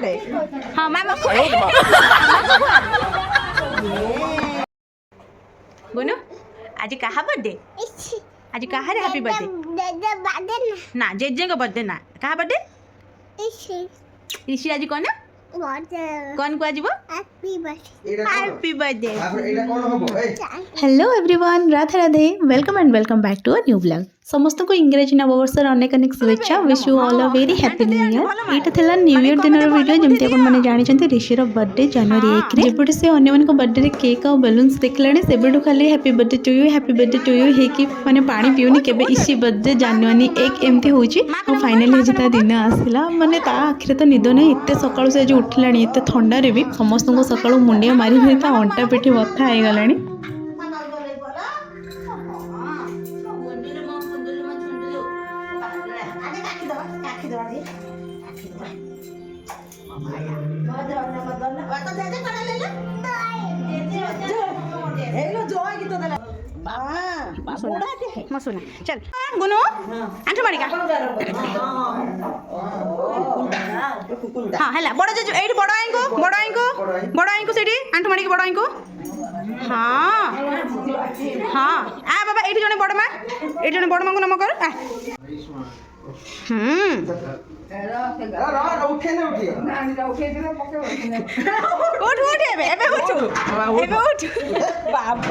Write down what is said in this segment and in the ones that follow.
हाँ मामा गुनु आज कहा बर्थडे आज कहा हैप्पी बर्थडे ना जेजे का बर्थडे ना कहा बर्थडे ऋषि आज कौन कौन को आजिबो happy birthday hello everyone Radhe Radhe welcome and welcome back to a new blog समस्त को इंग्रजी नववर्षर अनेक अनेक शुभेच्छा wish you all a very happy new year एटा थिला न्यू ईयर दिन वीडियो जमती अपन माने जानि छथि ऋषिर बर्थडे जनवरी 1 रे जेपटे से अन्य मन को बर्थडे रे केक और बलून्स देखलाने सेबेडु खाली हैप्पी बर्थडे टू यू हे कि माने पानी पिउनी केबे इसी बर्थडे जनवरी 1 एमती होची और फाइनली जेता दिन आसिला माने ता आखिरे तो निद नै एते सकाळु से जे उठलानी एते ठंडा रे भी समस्त को सकाळु मुंडिया मारी भी ता अंटा पेठी बथा आइ गलानी मसुना चल गुनु आंठू मारिका हाँ है बड़ जे एठी बड़ आई को सेठी आंठू मारिक बड़ आई को हाँ हाँ आ बाबा एठी जने बड़ मां एठी जने बड़ मां को नम कर उठ एबे उठ बाबा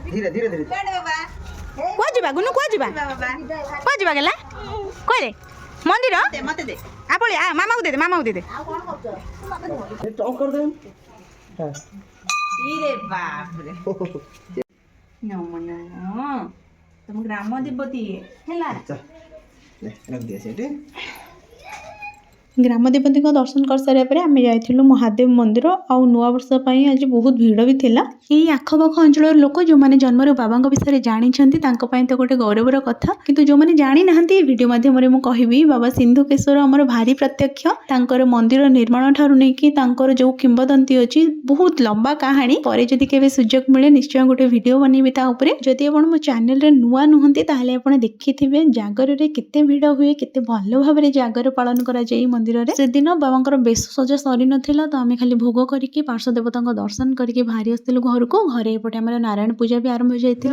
धीरे धीरे कुआ जिबा गुनु कुआ जिबा गेला कोइ रे मंदिर मते दे आ पळे आ मामा को दे दे टॉप कर दे हां इरे बाप रे नमो तुम ग्राम देवती हैला रख दिया सेठी ग्राम देवती को दर्शन कर सारे पर आम जाइलु महादेव मंदिर आउ नुआ वर्ष आज बहुत भीड़ भी थिला यही आखपाख अंचल लोक जो मैंने जन्म बाबा विषय में जानी तो गोटे गौरवर कथा किंतु जो मैंने जानी ना वीडियो माध्यम मुझे कहबी बाबा सिंधुकेश्वर आमर भारी प्रत्यक्ष तांकर मंदिर निर्माण ठारू नहीं जो किंवदंती अच्छी बहुत लंबा कहानी पर जदि केवे सुजोग मिले निश्चय गोटे वीडियो बनैबी जदि आप मो चैनल नुआ नुहंती ताहले आपण देखिथिबे जागर रे केते भीड़ हुए केते भल भाव में जागर पालन करा जाई मंदिर से दिन बाबा बेश सजा सरी नाला तो आम खाली भोग करके पार्श्व देवता दर्शन करके बाहरी आसलु घर को घरे एपटे आम नारायण पूजा भी आरंभ हो जाता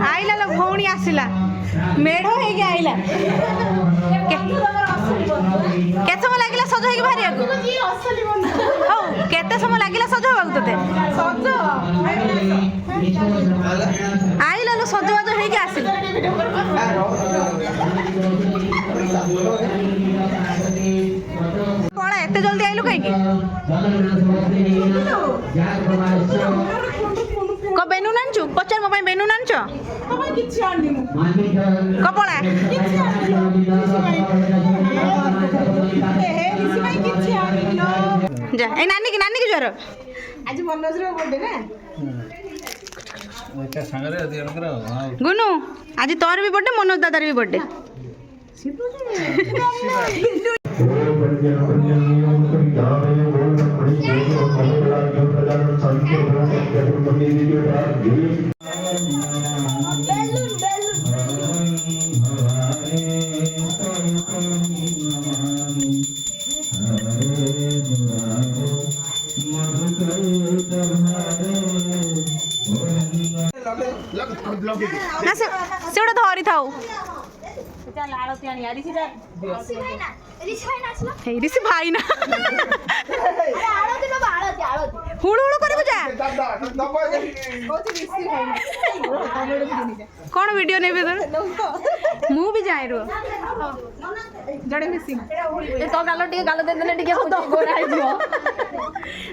आइला भौणी आसला मेढ़ हो आइला केते समय लागिला सज होई भारिया को हो केते समय लागिला सज होबा तते सज आइला लो सज सज होई के आसिल पळा एते जल्दी आइलु काई के को बेनु नांचु पचार मो बेनु नांचो तमय किछि आनी को पळा किछि जा ए नानी की ज्वर आज मनोज रो बर्थडे ना एका संगरे अति अनकर गुनु आज तोर भी बर्थडे मनोज दादार भी बर्थडे ना से धरी थाऊ ऋषि भाई ना हुड़ हुड़ कर कौन वीडियो नहीं मु भी जाए रो जड़े मिसिंग तो गाल टे गाल दे देले टिके गोरा हो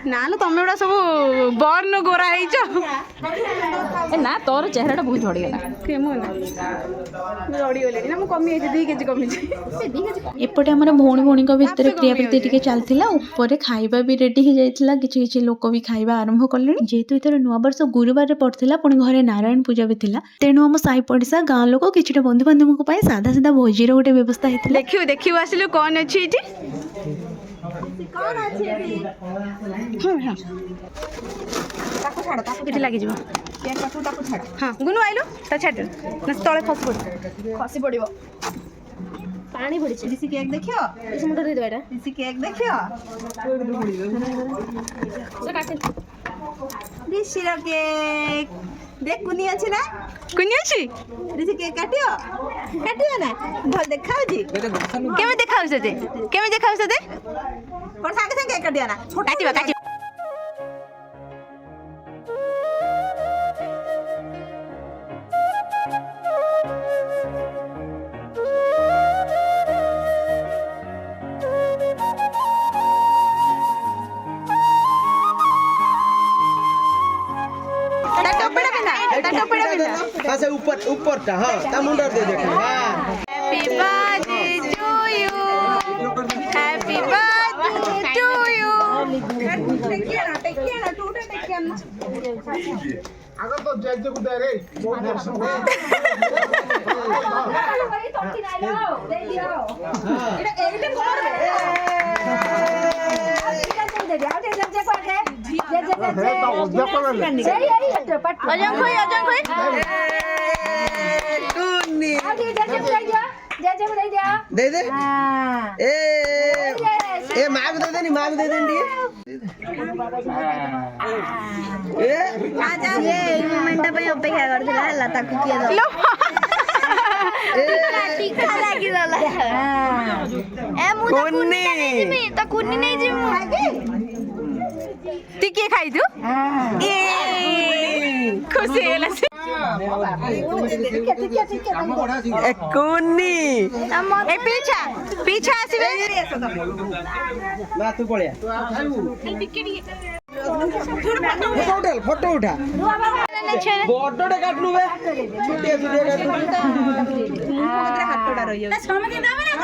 ना लो तुम गुड़ा सब बर्न गोरा ना तोर चेहरा बहुत झड़गला एपटे आम भौणी भौणी भितर क्रियाप्रीति टी चलता ऊपर खाଇବା भी रेडी हो जाता किसी किसी लोक भी खाଇବା आरंभ कले जेहेतु इधर नुआ वर्ष गुरुवार पड़ता पुणी घरे नारायण पूजा भी था तेणु आम साई पड़िशा गाँ लोक कि बंधु बांधव साधा साधा भोजीर गोटे व्यवस्था होता देखियो देखियो आसिलु कौन अच्छी लगी हाँ गुनु आइलु छाड़ तले खसी पड़ पानी पड़ी ऋषि केक देखियो इस मुंडा दे देबा ऋषि केक देखियो ऋषि रो केक देख कुनी अछि ना कुनी अछि ऋषि केक काटियो ना भल देखाउ जी केमे देखाउ से पर संगे संगे केक काटियो ना काटिबा से ऊपर ता हां ता मुंडा दे दे happy birthday to you happy birthday to you टेकिया ना टूटा टेकिया ना अगर तो जज को दे रे भाई तोटी नाइलो दे दियो एटा एटा कोन दे दे आउटे जब जे पाके अजन खोई कुन्नी दे दे ए माग दे देनी माग दे देनी ए आजा ये मोमेंट पे अपेक्षा करथिला हला ताकू किए दो टीका लागी दला ए मु कुन्नी तो कुन्नी नहीं जिमु टिके खाई दू खुशी है कुन्नी ए पीछा पीछा आसीबे ना तू पळिया फोटो उठा बडडे काटलु बे छुटिया काटलु हातडा रहियो ना समझे दामे ना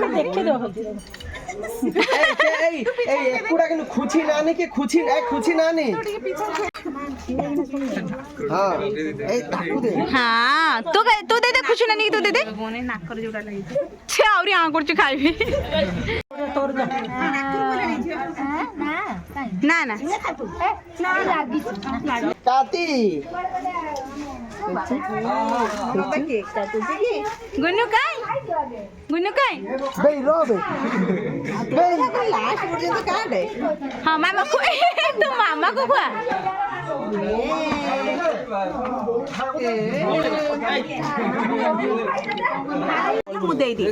देखे दो एकुड़ा के खुची नानी के खुची नानी हां ए ताकू दे हां तू दे दे खुशी नानी तू दे दे मोने नाकर जोडा लागि छे आउरी आ करछु खाइबी तोर ना ना ना लागी काती गुन्नू काय बे रोबे बे लास्ट पर्यंत काढे हां मामा को तू मामा को खुआ मु दे दी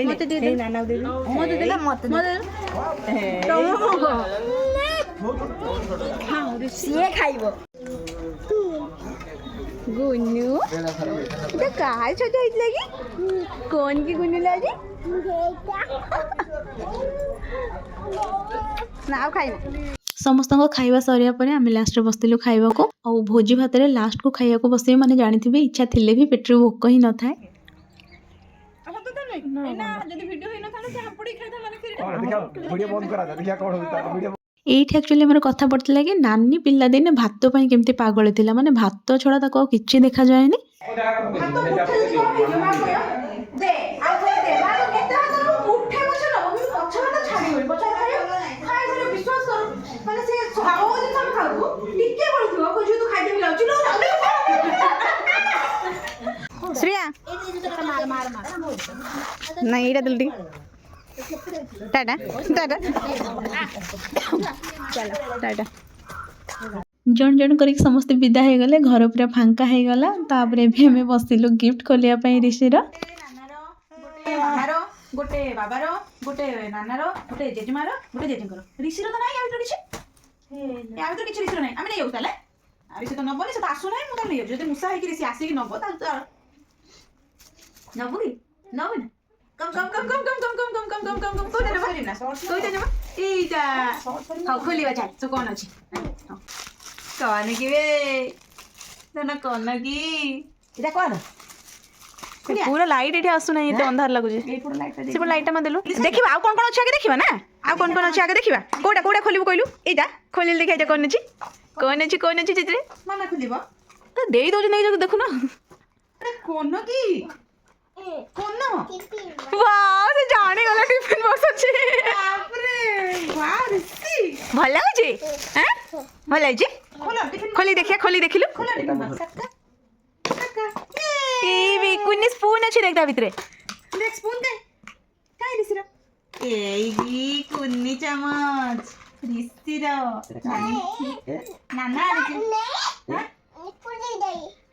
मते दे नाना दे सिए खाइबो गुन्नू तो काय छोट होइतले की कोन की गुन्नू लाजी ना खाइ समस्त खाଇବା सरिया पर आम लास्ट बसलु खाइबा को और भोजी भात लास्ट को खाइबा को बस मैंने जानी इच्छा थिले भी पेट भोक ही न था एठी एक्चुअली हमर कथा पड़तला कि नानी पिल्ला दिने भात पई केमती पागल थिला माने भात छडा ताको किछि देखा जायनी दे आ दे मारो केते हाथ उठे बछ न मम्मी पछ हाथ छाडी होई पछ खाइ सरे विश्वास कर माने से खाओ जे हम खाऊ टिके बोलथियो को जे तू खाइ देबी लाउची लो श्रेया मार नहीं इरा जल्दी टाटा टाटा टाटा जन जन कर समस्त विदा हो गले घर पूरा फांका हो गला तापर भी हमें बसिलु गिफ्ट खोलिया पई ऋषिर गोटे बाबार गोटे नानार गोटे जेजेमार गोटे जेजेकर ऋषिर तो नहीं आ तो किछि या तो किछि ऋषिर नहीं आमे नै होताले ଆଉ ସେ ତ ନବନି, ସେ ତ ଆସୁନାହିଁ, ମୁଁ ତାକୁ ନେଇଯାଉଛି। ଯଦି ମୂଷା ହେଇକିରି ସେ ଆସିକି ନବ ତାହେଲେ ତ ନବୁ କି ନବୁ ନା କମ୍ କମ୍ କମ୍ କମ୍ କମ୍ କମ୍ କମ୍ କମ୍ କମ୍ କମ୍ କମ୍ କୋଉଟା ନେବା କୋଉଟା ନେବା ଏଇଟା ହଉ ଖୋଲିବା ଚାଲ ତ କ'ଣ ଅଛି କ'ଣ କି ବେ ନା କ'ଣ କି ଏଇଟା କ'ଣ पूरा लाइट एठी आसु नहीं एते अंधार लागु जे ଏଇ ପୁରା ଲାଇଟଟା से लाइट मा देलु देखिबा आ कोन अछि आगे देखिबा ना आ कोन अछि आगे देखिबा कोडा कोडा खोलिबु कइलु एटा खोलिल देखा एटा कोन अछि चित्रे ମାମା ଖୋଲିବ तो देई दो नहीं देखु ना ଆରେ କ'ଣ କି କ'ଣ वाह से जाने गला टिफिन बॉक्स अछि ବାପରେ ୱାଓ ରିସି भल लागु जे हैं भल लागु जे ଖୋଲ ଟିଫିନ खोली देखिया खोली देखिलु ଖୋଲ ଟିଫିନ ସକା ସକା ए भी कुनी स्पून अछि देखता भितरे देख स्पून दे କାଇଁ ରିସିର ଏଇ କୁନି ଚାମଚ ରିସିର ନାନା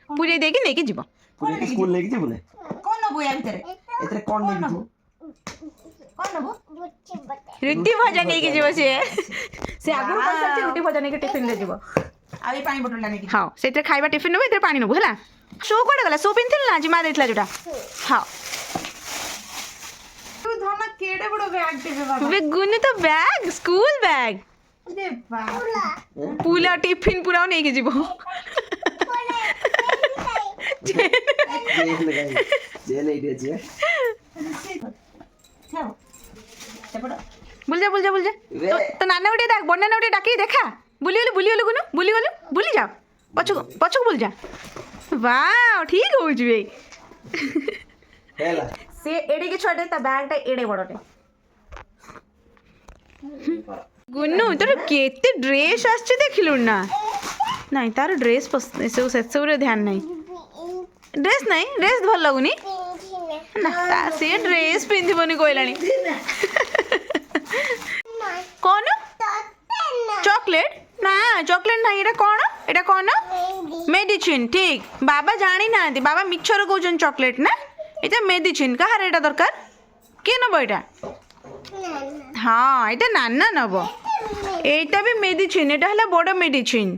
पूरे देके लेके जीवो ପୁରୀ ସ୍କୁଲ ନେଇକି ଯିବୁ ନା କ'ଣ ନବୁ ୟା ଭିତରେ ଏଥିରେ କ'ଣ ନେଇକି ଯିବୁ କ'ଣ ନବୁ रुटी भजा लेके जीवो से आगु पैसा रुटी भजा लेके टिफिन ले जीवो ଆଉ ଏଇ ପାଣି ବୋତଲଟା ନେଇକି हाँ से खाइबा टिफिन नेबो एते पानी नेबो हला शो कोडे गला शो पिनथिल ना जी मा देतला जोटा हाँ ତୁ ଧନ କେଡ଼େ ବଡ଼ ବ୍ୟାଗ୍ ଦେବେ ବାବା वे गुनु तो बैग स्कूल बैग ରେ ବାବା पूरा टिफिन पूरा नहीं के जीवो ଜେଲ ଏଇଠି ଅଛି ଥାଉ ସେପଟ बुल जा तो नाना उठे डाक बन्ना उठे डाकी देखा बुली गुनु बुली जाओ पछक बुल जा वाह ठीक हो जबे ହେଲା से एडे के छोटे ता बैग ता एडे बड़टे गुन्नू तोर केते ड्रेस आछे देखिलु ना नहीं तार ड्रेस से रे ध्यान नहीं ड्रेस भल लगुनी ना ता से ड्रेस पिंधिबनी कोइलानी कौन चॉकलेट ना चॉकलेट ना एटा कौन मेडिसिन ठीक बाबा जानी ना बाबा मिक्सर कहउछन चॉकलेट ना एटा मेडिसिन कहार एटा दरकार के नब एटा हाँ एटा नाना नब एटा भी मेडिसिन एटा हला बड़ मेडिसिन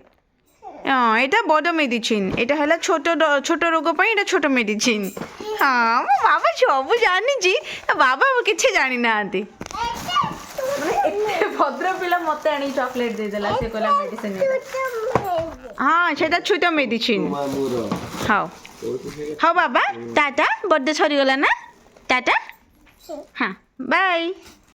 हाँ एटा बड़ मेडिसिन एटा हला छोट रोग पई एटा छोट मेडिसिन हाँ मो बाबा सब जानी जी बाबा किछि जानी नांती भद्र पिला मते आनी चॉकलेट दे देला से कोला मेडिसिन हाँ सेटा छोट मेडिसिन ମାମୁର हाँ हाँ बाबा टाटा बर्थडे सरी गला ना टाटा हाँ बाय